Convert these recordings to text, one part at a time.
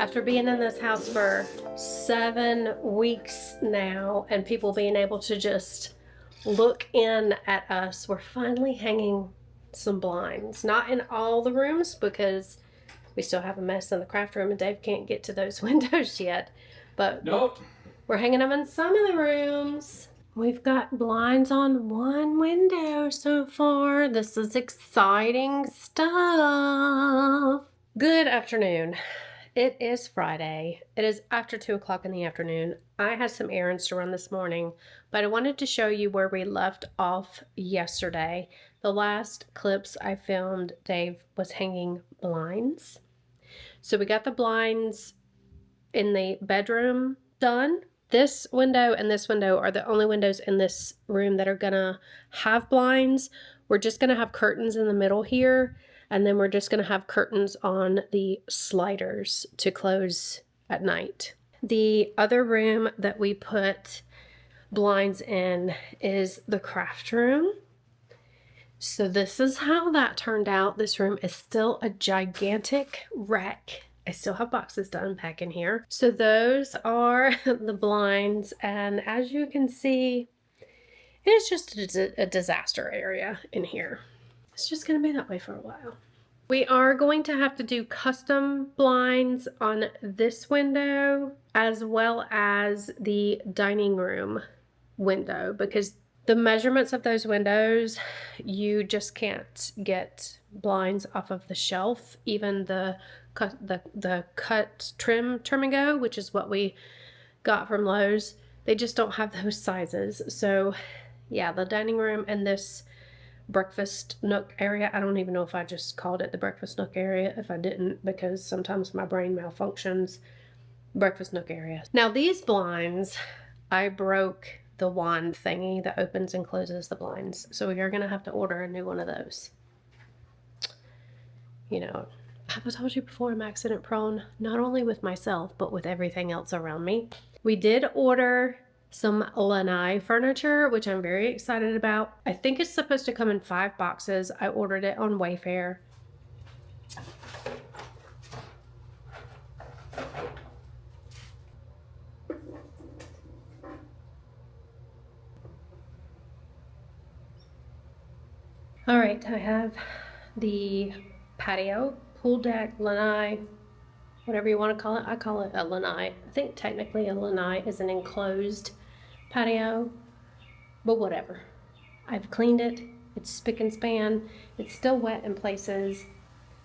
After being in this house for 7 weeks now and people being able to just look in at us, we're finally hanging some blinds. Not in all the rooms because we still have a mess in the craft room and Dave can't get to those windows yet. But nope. We're hanging them in some of the rooms. We've got blinds on one window so far. This is exciting stuff. Good afternoon. It is Friday. It is after 2 o'clock in the afternoon. I had some errands to run this morning, but I wanted to show you where we left off yesterday. The last clips I filmed, Dave was hanging blinds. So we got the blinds in the bedroom done. This window and this window are the only windows in this room that are gonna have blinds. We're just gonna have curtains in the middle here, and then we're just gonna have curtains on the sliders to close at night. The other room that we put blinds in is the craft room. So this is how that turned out. This room is still a gigantic wreck. I still have boxes to unpack in here. So those are the blinds, and as you can see, it's just a disaster area in here. It's just gonna be that way for a while. We are going to have to do custom blinds on this window as well as the dining room window because the measurements of those windows, you just can't get blinds off of the shelf. Even the cut trim and go, which is what we got from Lowe's, they just don't have those sizes. So yeah, the dining room and this breakfast nook area, I don't even know if I just called it the breakfast nook area if I didn't, because sometimes my brain malfunctions. Breakfast nook area. Now these blinds, I broke the wand thingy that opens and closes the blinds, so we are gonna have to order a new one of those. You know, I've told you before, I'm accident prone, not only with myself, but with everything else around me. We did order some lanai furniture, which I'm very excited about. I think it's supposed to come in 5 boxes. I ordered it on Wayfair. All right, I have the patio, pool deck, lanai, whatever you want to call it. I call it a lanai. I think technically a lanai is an enclosed patio, but whatever. I've cleaned it. It's spick and span. It's still wet in places,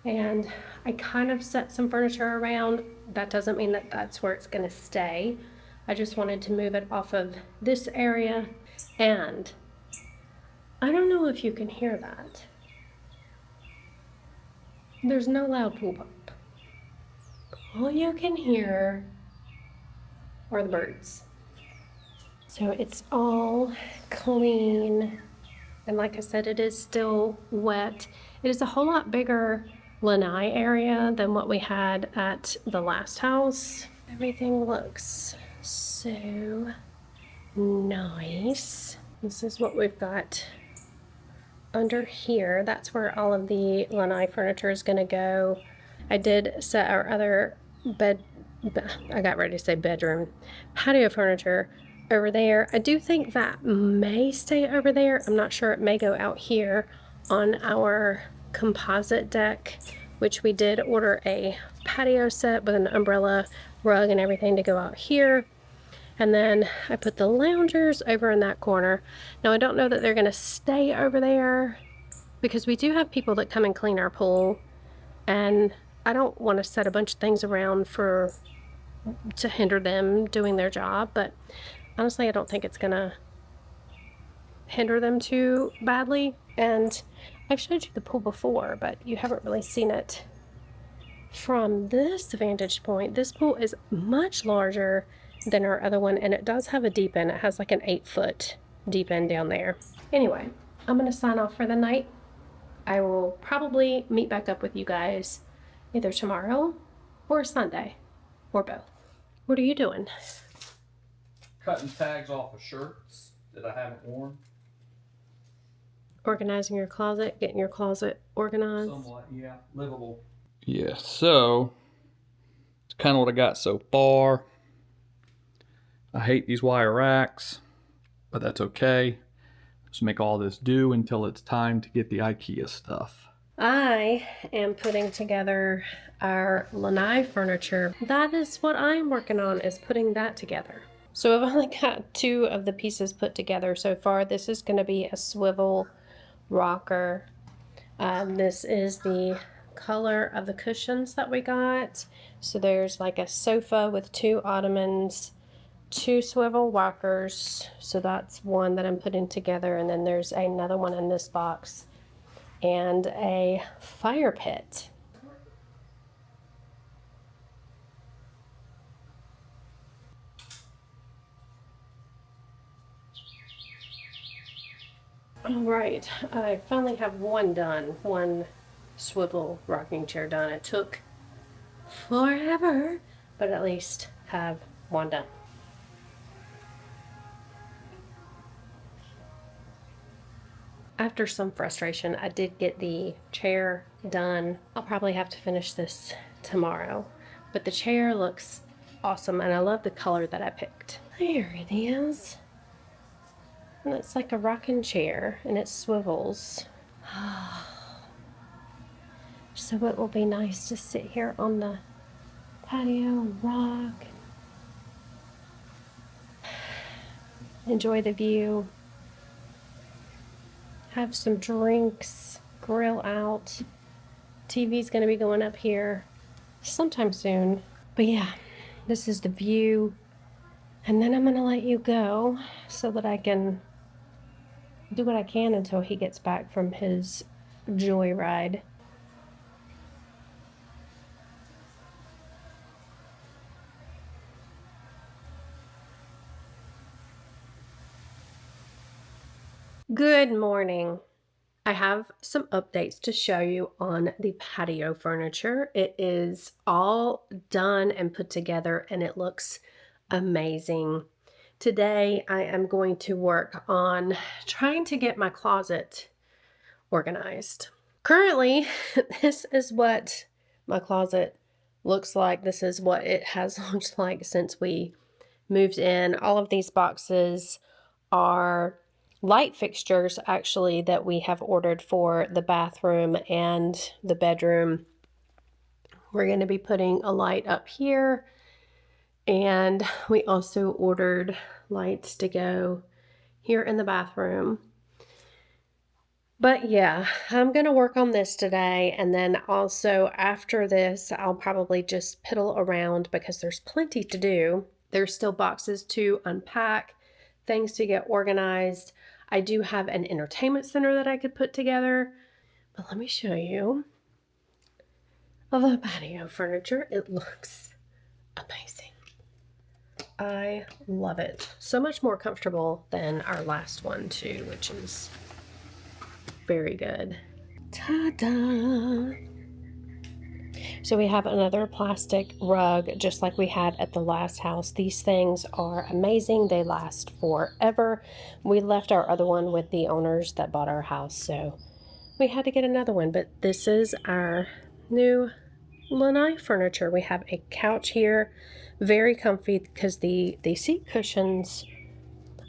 and I kind of set some furniture around. That doesn't mean that that's where it's going to stay. I just wanted to move it off of this area, and I don't know if you can hear that. There's no loud pool pump. All you can hear are the birds. So it's all clean. And like I said, it is still wet. It is a whole lot bigger lanai area than what we had at the last house. Everything looks so nice. This is what we've got under here. That's where all of the lanai furniture is going to go. I did set our other I got ready to say bedroom, patio furniture over there. I do think that may stay over there. I'm not sure. It may go out here on our composite deck, which we did order a patio set with an umbrella, rug, and everything to go out here. And then I put the loungers over in that corner. Now I don't know that they're gonna stay over there because we do have people that come and clean our pool, and I don't want to set a bunch of things around to hinder them doing their job, but honestly I don't think it's gonna hinder them too badly. And I've showed you the pool before, but you haven't really seen it from this vantage point. This pool is much larger than our other one, and it does have a deep end. It has like an 8-foot deep end down there. Anyway, I'm gonna sign off for the night. I will probably meet back up with you guys either tomorrow or Sunday, or both. What are you doing? Cutting tags off of shirts that I haven't worn. Organizing your closet, getting your closet organized. Somewhat, yeah. Livable. Yeah, so kind of what I got so far. I hate these wire racks, but that's okay. Just make all this do until it's time to get the IKEA stuff. I am putting together our lanai furniture. That is what I'm working on, is putting that together. So I've only got 2 of the pieces put together so far. This is going to be a swivel rocker. This is the color of the cushions that we got. So there's like a sofa with 2 ottomans, 2 swivel rockers. So that's one that I'm putting together. And then there's another one in this box. And a fire pit. All right, I finally have one done, one swivel rocking chair done. It took forever, but at least have one done. After some frustration, I did get the chair done. I'll probably have to finish this tomorrow, but the chair looks awesome and I love the color that I picked. There it is. And it's like a rocking chair and it swivels. So it will be nice to sit here on the patio and rock. Enjoy the view. Have some drinks, grill out. TV's gonna be going up here sometime soon. But yeah, this is the view. And then I'm gonna let you go so that I can do what I can until he gets back from his joyride. Good morning. I have some updates to show you on the patio furniture. It is all done and put together and it looks amazing. Today I am going to work on trying to get my closet organized. Currently, this is what my closet looks like. This is what it has looked like since we moved in. All of these boxes are light fixtures actually that we have ordered for the bathroom and the bedroom. We're going to be putting a light up here, and we also ordered lights to go here in the bathroom. But yeah, I'm going to work on this today, and then also after this I'll probably just piddle around because there's plenty to do. There's still boxes to unpack, things to get organized. I do have an entertainment center that I could put together, but let me show you the patio furniture. It looks amazing. I love it. So much more comfortable than our last one too, which is very good. Ta-da! So we have another plastic rug just like we had at the last house. These things are amazing. They last forever. We left our other one with the owners that bought our house, so we had to get another one. But this is our new lanai furniture. We have a couch here, very comfy because the seat cushions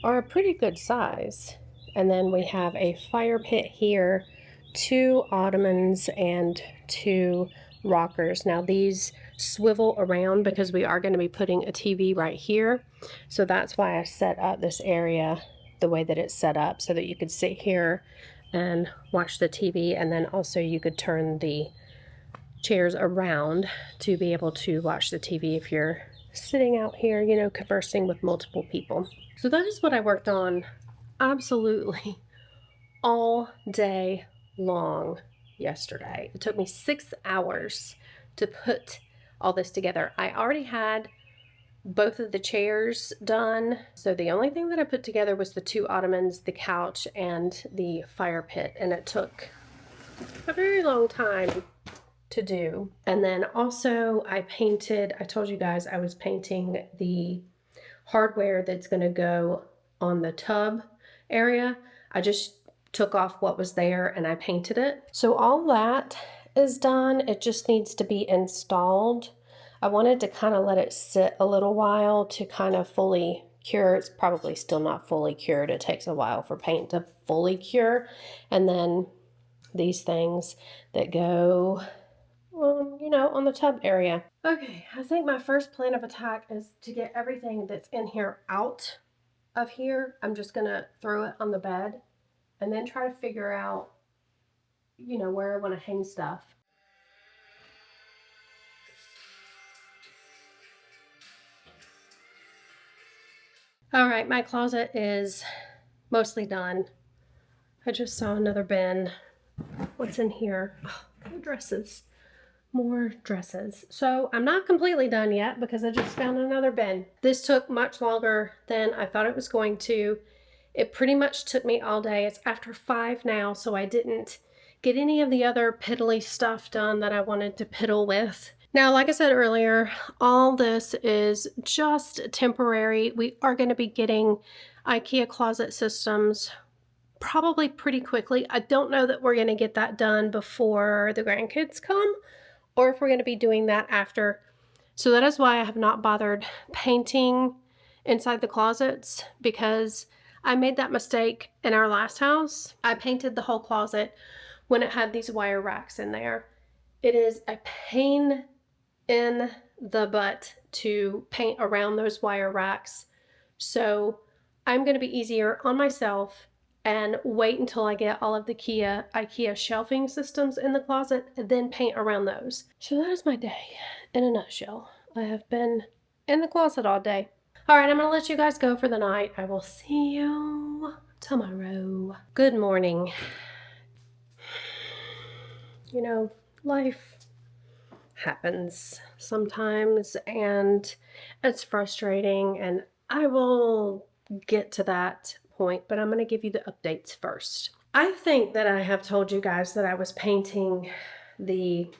are a pretty good size. And then we have a fire pit here, 2 ottomans and 2 rockers. Now these swivel around because we are going to be putting a TV right here. So that's why I set up this area the way that it's set up, so that you could sit here and watch the TV, and then also you could turn the chairs around to be able to watch the TV if you're sitting out here, you know, conversing with multiple people. So that is what I worked on absolutely all day long yesterday. It took me 6 hours to put all this together. I already had both of the chairs done, so the only thing that I put together was the 2 ottomans, the couch, and the fire pit, and it took a very long time to do. And then also I painted, I told you guys I was painting the hardware that's going to go on the tub area. I just took off what was there and I painted it. So all that is done. It just needs to be installed. I wanted to kind of let it sit a little while to kind of fully cure. It's probably still not fully cured. It takes a while for paint to fully cure. And then these things that go, you know, on the tub area. Okay, I think my first plan of attack is to get everything that's in here out of here. I'm just gonna throw it on the bed and then try to figure out, you know, where I want to hang stuff. All right, my closet is mostly done. I just saw another bin. What's in here? Oh, more dresses. More dresses. So I'm not completely done yet because I just found another bin. This took much longer than I thought it was going to. It pretty much took me all day. It's after 5 now, so I didn't get any of the other piddly stuff done that I wanted to piddle with. Now, like I said earlier, all this is just temporary. We are going to be getting IKEA closet systems probably pretty quickly. I don't know that we're going to get that done before the grandkids come, or if we're going to be doing that after. So that is why I have not bothered painting inside the closets, because I made that mistake in our last house. I painted the whole closet when it had these wire racks in there. It is a pain in the butt to paint around those wire racks. So I'm going to be easier on myself and wait until I get all of the IKEA shelving systems in the closet and then paint around those. So that is my day in a nutshell. I have been in the closet all day. All right, I'm going to let you guys go for the night. I will see you tomorrow. Good morning. You know, life happens sometimes and it's frustrating, and I will get to that point, but I'm going to give you the updates first. I think that I have told you guys that I was painting the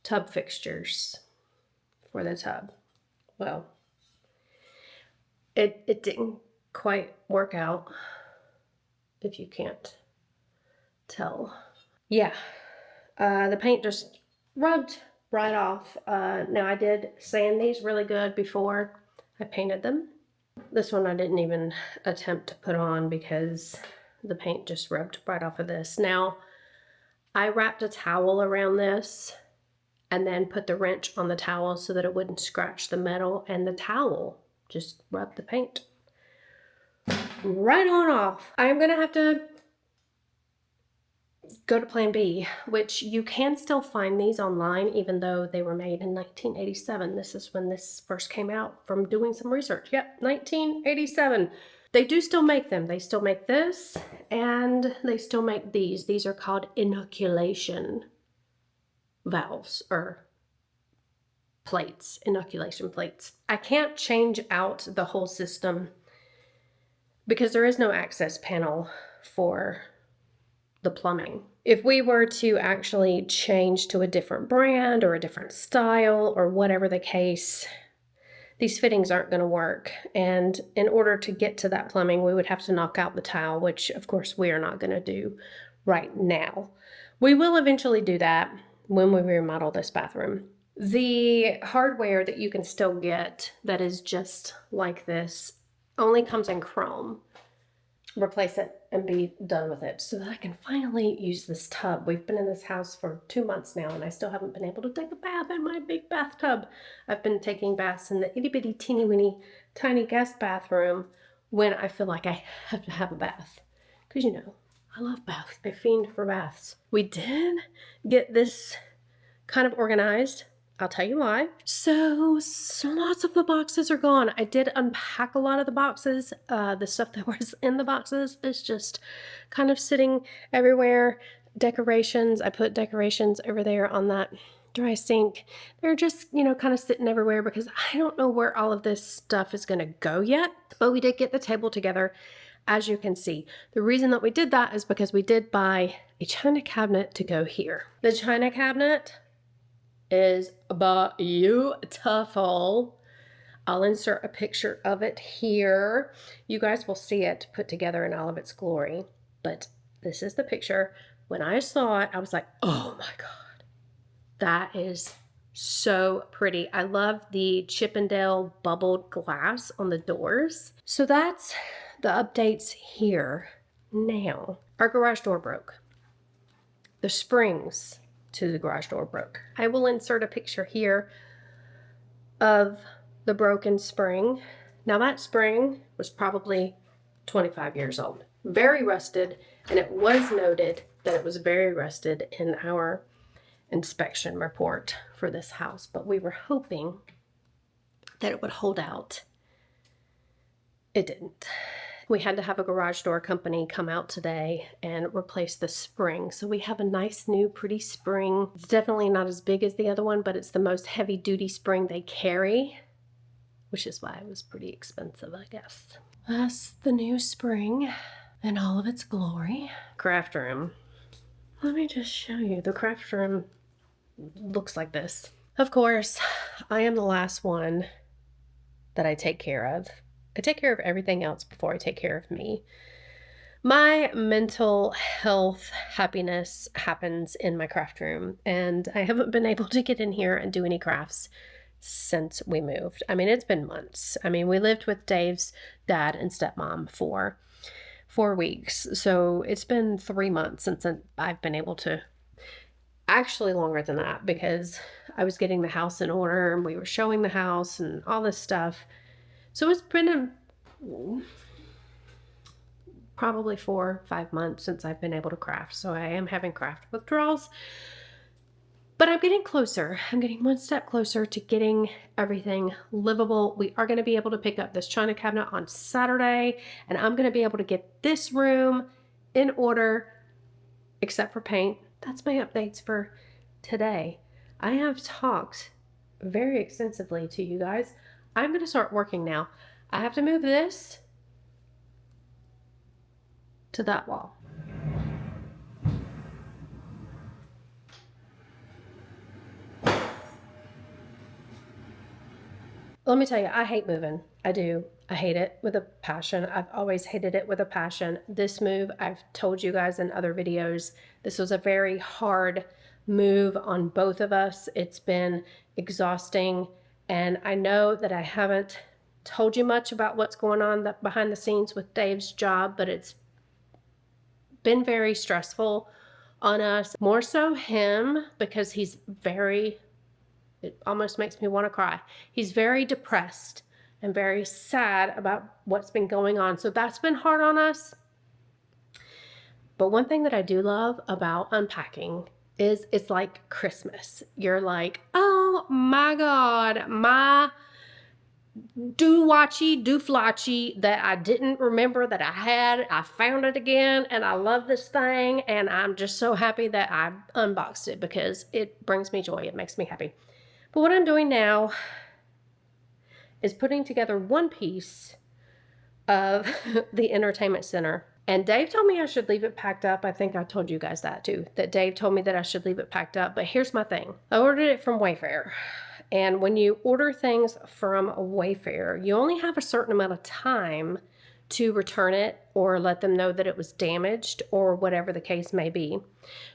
tub fixtures for the tub. Well, it didn't quite work out, if you can't tell. Yeah, the paint just rubbed right off. Now I did sand these really good before I painted them. This one I didn't even attempt to put on because the paint just rubbed right off of this. Now I wrapped a towel around this and then put the wrench on the towel so that it wouldn't scratch the metal, and the towel just rubbed the paint right on off. I am gonna have to go to Plan B, which you can still find these online even though they were made in 1987. This is when this first came out from doing some research. Yep, 1987. They do still make them. They still make this, and they still make these. These are called inoculation valves, or plates, inoculation plates. I can't change out the whole system because there is no access panel for the plumbing. If we were to actually change to a different brand or a different style or whatever the case, these fittings aren't going to work. And in order to get to that plumbing, we would have to knock out the tile, which of course we are not going to do right now. We will eventually do that when we remodel this bathroom. The hardware that you can still get that is just like this only comes in chrome. Replace it and be done with it so that I can finally use this tub. We've been in this house for 2 months now and I still haven't been able to take a bath in my big bathtub. I've been taking baths in the itty bitty teeny weeny tiny guest bathroom when I feel like I have to have a bath. Because you know, I love baths. I fiend for baths. We did get this kind of organized. I'll tell you why. So lots of the boxes are gone. I did unpack a lot of the boxes. The stuff that was in the boxes is just kind of sitting everywhere. Decorations, I put decorations over there on that dry sink. They're just, you know, kind of sitting everywhere because I don't know where all of this stuff is going to go yet. But we did get the table together, as you can see. The reason that we did that is because we did buy a china cabinet to go here. The china cabinet is beautiful. I'll insert a picture of it here. You guys will see it put together in all of its glory. But this is the picture. When I saw it, I was like, oh my God, that is So pretty. I love the Chippendale bubbled glass on the doors. So that's the updates here. Now, our garage door broke. The springs to the garage door broke. I will insert a picture here of the broken spring. Now that spring was probably 25 years old. Very rusted, and it was noted that it was very rusted in our inspection report for this house, but we were hoping that it would hold out. It didn't. We had to have a garage door company come out today and replace the spring. So we have a nice new pretty spring. It's definitely not as big as the other one, but it's the most heavy duty spring they carry, which is why it was pretty expensive, I guess. That's the new spring in all of its glory. Craft room. Let me just show you. The craft room looks like this. Of course, I am the last one that I take care of. I take care of everything else before I take care of me. My mental health happiness happens in my craft room, and I haven't been able to get in here and do any crafts since we moved. I mean, it's been months. I mean, we lived with Dave's dad and stepmom for 4 weeks. So it's been 3 months since I've been able to, actually longer than that, because I was getting the house in order and we were showing the house and all this stuff. So it's been probably 4 or 5 months since I've been able to craft. So I am having craft withdrawals, but I'm getting closer. I'm getting one step closer to getting everything livable. We are going to be able to pick up this china cabinet on Saturday, and I'm going to be able to get this room in order, except for paint. That's my updates for today. I have talked very extensively to you guys. I'm going to start working now. I have to move this to that wall. Let me tell you, I hate moving. I do. I hate it with a passion. I've always hated it with a passion. This move, I've told you guys in other videos, this was a very hard move on both of us. It's been exhausting. And I know that I haven't told you much about what's going on behind the scenes with Dave's job, but it's been very stressful on us. More so him, because he's very, it almost makes me want to cry. He's very depressed and very sad about what's been going on. So that's been hard on us. But one thing that I do love about unpacking is it's like Christmas. You're like, oh my God, my dooflachi that I didn't remember that I had. I found it again and I love this thing. And I'm just so happy that I unboxed it because it brings me joy. It makes me happy. But what I'm doing now is putting together one piece of the entertainment center. And Dave told me I should leave it packed up. I think I told you guys that too, that Dave told me that I should leave it packed up. But here's my thing. I ordered it from Wayfair. And when you order things from Wayfair, you only have a certain amount of time to return it or let them know that it was damaged or whatever the case may be.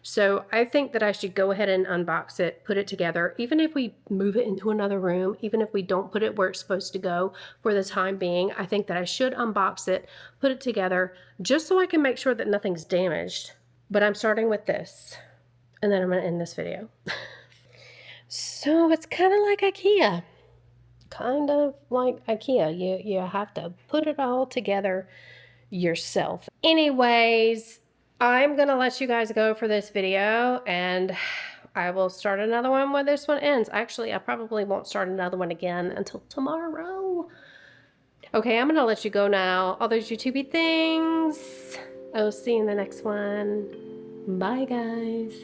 So I think that I should go ahead and unbox it, put it together, even if we move it into another room, even if we don't put it where it's supposed to go for the time being. I think that I should unbox it, put it together, just so I can make sure that nothing's damaged. But I'm starting with this, and then I'm going to end this video. So it's kind of like IKEA. Kind of like IKEA. You have to put it all together yourself. Anyways, I'm gonna let you guys go for this video, and I will start another one when this one ends. Actually, I probably won't start another one again until tomorrow. Okay, I'm gonna let you go now. All those YouTubey things. I will see you in the next one. Bye, guys.